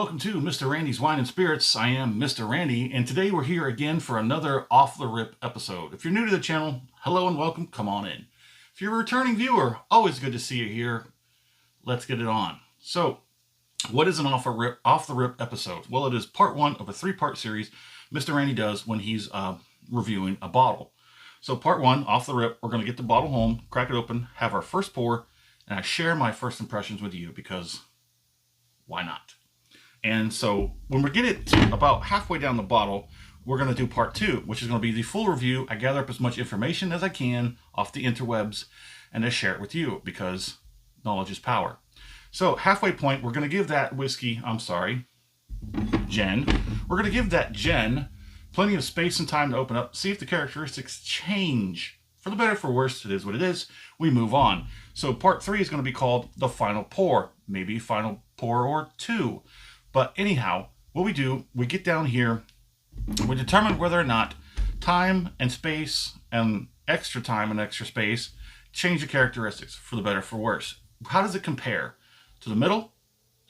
welcome to Mr. Randy's Wine and Spirits. I am Mr. Randy, and today we're here again for another Off the Rip episode. If you're new to the channel, hello and welcome, come on in. If you're a returning viewer, always good to see you here. Let's get it on. So, what is an off the rip episode? Well, it is part one of a three-part series Mr. Randy does when he's reviewing a bottle. So part one, off the rip, we're going to get the bottle home, crack it open, have our first pour, and I share my first impressions with you because why not? And so when we get it to about halfway down the bottle, we're going to do part two, which is going to be the full review. I gather up as much information as I can off the interwebs and I share it with you because knowledge is power. So halfway point, we're going to give that gin. We're going to give that gin plenty of space and time to open up, see if the characteristics change. For the better, for worse, it is what it is. We move on. So part three is going to be called the final pour, maybe final pour or two. But anyhow, what we do, we get down here, we determine whether or not time and space and extra time and extra space change the characteristics for the better, for worse. How does it compare to the middle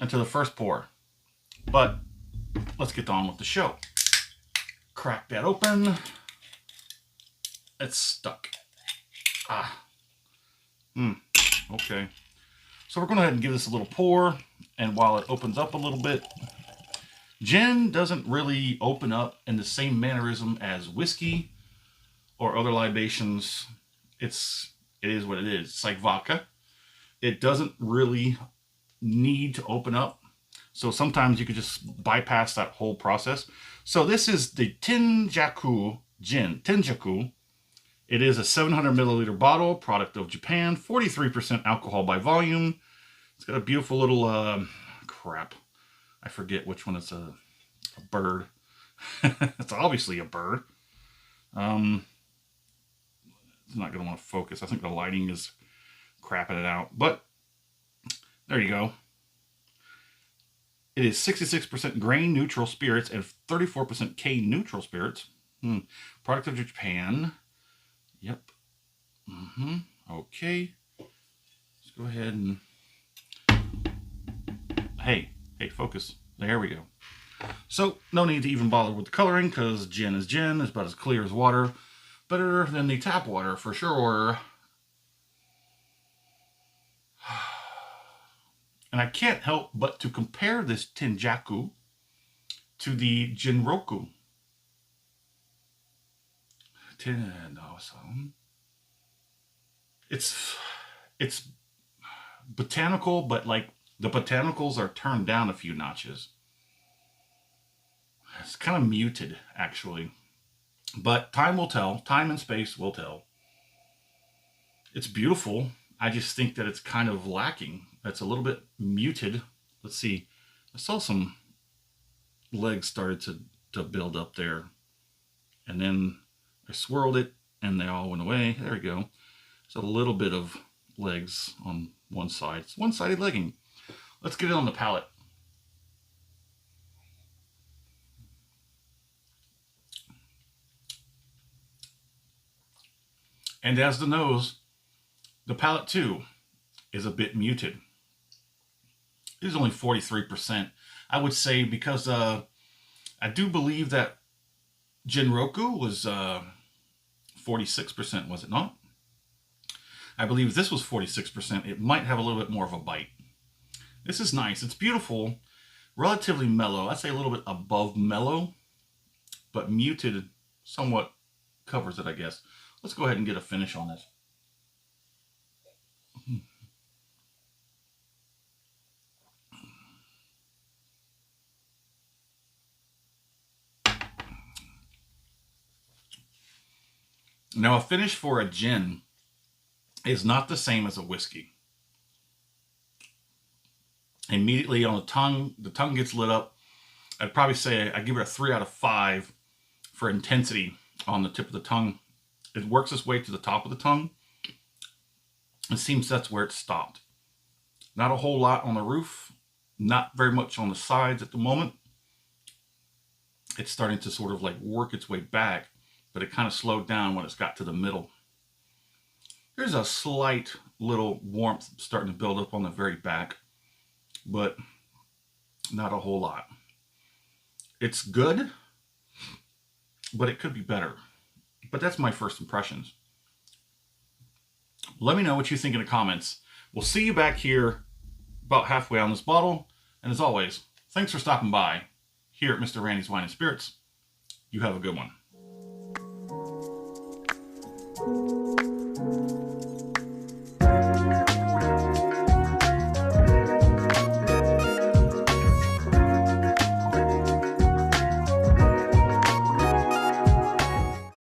and to the first pour? But let's get on with the show. Crack that open. It's stuck. Okay. So we're going to go ahead and give this a little pour. And while it opens up a little bit, gin doesn't really open up in the same mannerism as whiskey or other libations. It is what it is. It's like vodka. It doesn't really need to open up. So sometimes you could just bypass that whole process. So this is the Tenjaku gin. Tenjaku. It is a 700 milliliter bottle, product of Japan, 43% alcohol by volume. It's got a beautiful little, crap. I forget which one it's a bird. It's obviously a bird. It's not going to want to focus. I think the lighting is crapping it out. But there you go. It is 66% grain neutral spirits and 34% cane neutral spirits. Product of Japan. Yep. Okay. Let's go ahead and... Hey, focus. There we go. So, no need to even bother with the coloring because gin is gin. It's about as clear as water. Better than the tap water for sure. And I can't help but to compare this Tenjaku to the Jinroku. It's botanical, but like the botanicals are turned down a few notches. It's kind of muted, actually. But time will tell. Time and space will tell. It's beautiful. I just think that it's kind of lacking. It's a little bit muted. Let's see. I saw some legs started to build up there. And then I swirled it and they all went away. There we go. It's a little bit of legs on one side. It's one-sided legging. Let's get it on the palate. And as the nose, the palate too is a bit muted. It is only 43%. I would say because I do believe that Jinroku was 46%, was it not? I believe this was 46%. It might have a little bit more of a bite. This is nice. It's beautiful. Relatively mellow. I'd say a little bit above mellow, but muted somewhat covers it, I guess. Let's go ahead and get a finish on this. Now, a finish for a gin is not the same as a whiskey. Immediately on the tongue gets lit up. I'd probably say I give it a 3 out of 5 for intensity on the tip of the tongue. It works its way to the top of the tongue. It seems that's where it stopped. Not a whole lot on the roof. Not very much on the sides at the moment. It's starting to sort of like work its way back, but it kind of slowed down when it's got to the middle. There's a slight little warmth starting to build up on the very back, but Not a whole lot. It's good, but it could be better. But that's my first impressions. Let me know what you think in the comments. We'll see you back here about halfway on this bottle. And as always, thanks for stopping by here at Mr. Randy's Wine and Spirits. You have a good one.